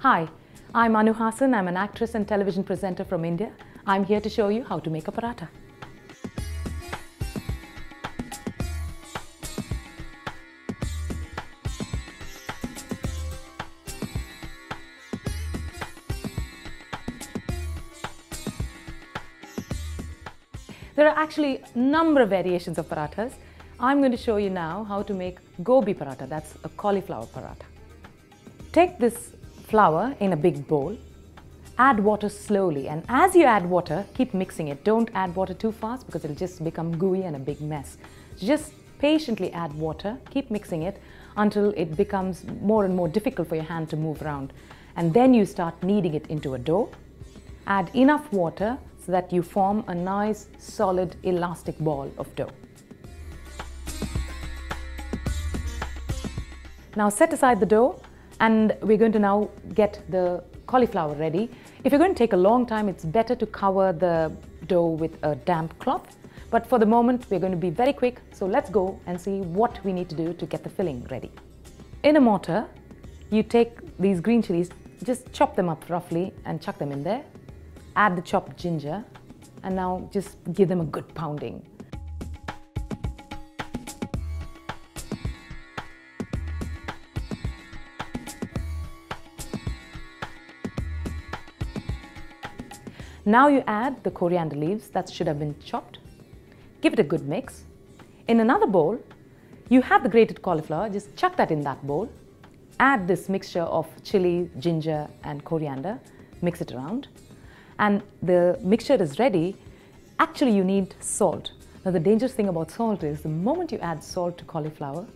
Hi, I'm Anu Hassan. I'm an actress and television presenter from India. I'm here to show you how to make a paratha. There are actually a number of variations of parathas. I'm going to show you now how to make gobi paratha, that's a cauliflower paratha. Take this flour in a big bowl, add water slowly, and as you add water, keep mixing it. Don't add water too fast because it'll just become gooey and a big mess. Just patiently add water, keep mixing it until it becomes more and more difficult for your hand to move around. And then you start kneading it into a dough. Add enough water so that you form a nice, solid, elastic ball of dough. Now set aside the dough, and we're going to now get the cauliflower ready. If you're going to take a long time, it's better to cover the dough with a damp cloth. But for the moment, we're going to be very quick, so let's go and see what we need to do to get the filling ready. In a mortar, you take these green chilies, just chop them up roughly and chuck them in there. Add the chopped ginger, and now just give them a good pounding. Now you add the coriander leaves that should have been chopped. Give it a good mix. In another bowl, you have the grated cauliflower, just chuck that in that bowl. Add this mixture of chili, ginger and coriander, mix it around. And the mixture is ready. Actually, you need salt. Now the dangerous thing about salt is the moment you add salt to cauliflower,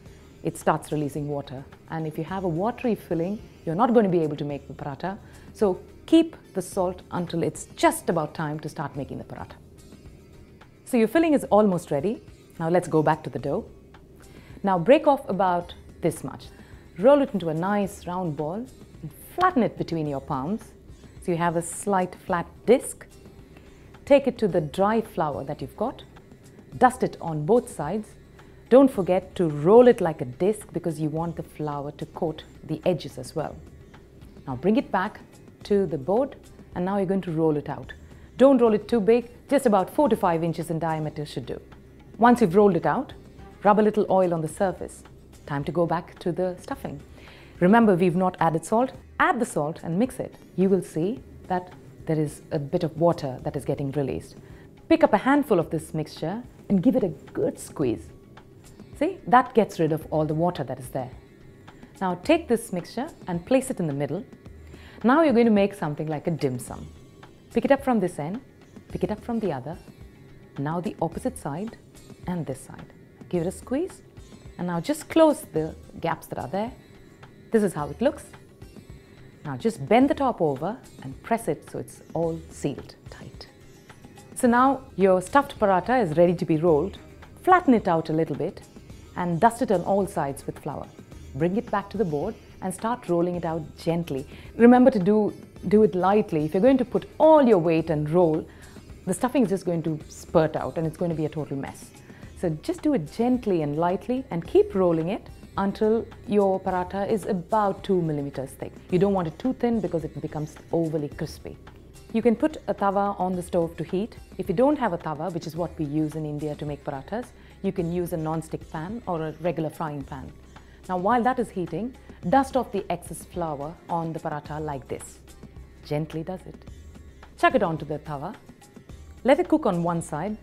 it starts releasing water. And if you have a watery filling, you're not going to be able to make the paratha. So keep the salt until it's just about time to start making the paratha. So your filling is almost ready. Now let's go back to the dough. Now break off about this much. Roll it into a nice round ball and flatten it between your palms. So you have a slight flat disc. Take it to the dry flour that you've got. Dust it on both sides. Don't forget to roll it like a disc because you want the flour to coat the edges as well. Now bring it back to the board, and now you're going to roll it out. Don't roll it too big, just about 4 to 5 inches in diameter should do. Once you've rolled it out, rub a little oil on the surface. Time to go back to the stuffing. Remember, we've not added salt. Add the salt and mix it. You will see that there is a bit of water that is getting released. Pick up a handful of this mixture and give it a good squeeze. See, that gets rid of all the water that is there. Now take this mixture and place it in the middle. Now you're going to make something like a dim sum. Pick it up from this end, pick it up from the other. Now the opposite side and this side. Give it a squeeze, and now just close the gaps that are there. This is how it looks. Now just bend the top over and press it so it's all sealed tight. So now your stuffed paratha is ready to be rolled. Flatten it out a little bit and dust it on all sides with flour. Bring it back to the board and start rolling it out gently. Remember to do it lightly. If you're going to put all your weight and roll, the stuffing is just going to spurt out and it's going to be a total mess. So just do it gently and lightly and keep rolling it until your paratha is about 2 millimeters thick. You don't want it too thin because it becomes overly crispy. You can put a tawa on the stove to heat. If you don't have a tawa, which is what we use in India to make parathas, you can use a non-stick pan or a regular frying pan. Now while that is heating, dust off the excess flour on the paratha like this. Gently does it. Chuck it onto the tawa. Let it cook on one side.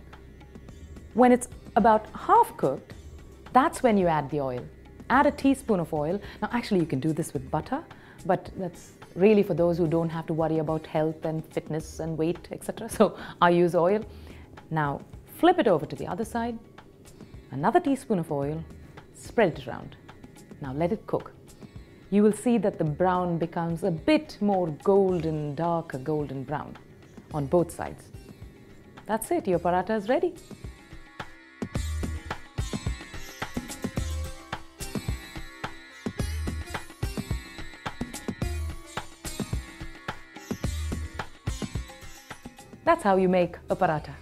When it's about half cooked, that's when you add the oil. Add a teaspoon of oil. Now actually you can do this with butter, but that's really for those who don't have to worry about health and fitness and weight, etc. So I use oil. Now flip it over to the other side. Another teaspoon of oil. Spread it around. Now let it cook. You will see that the brown becomes a bit more golden, darker golden brown on both sides. That's it, your paratha is ready. That's how you make a paratha.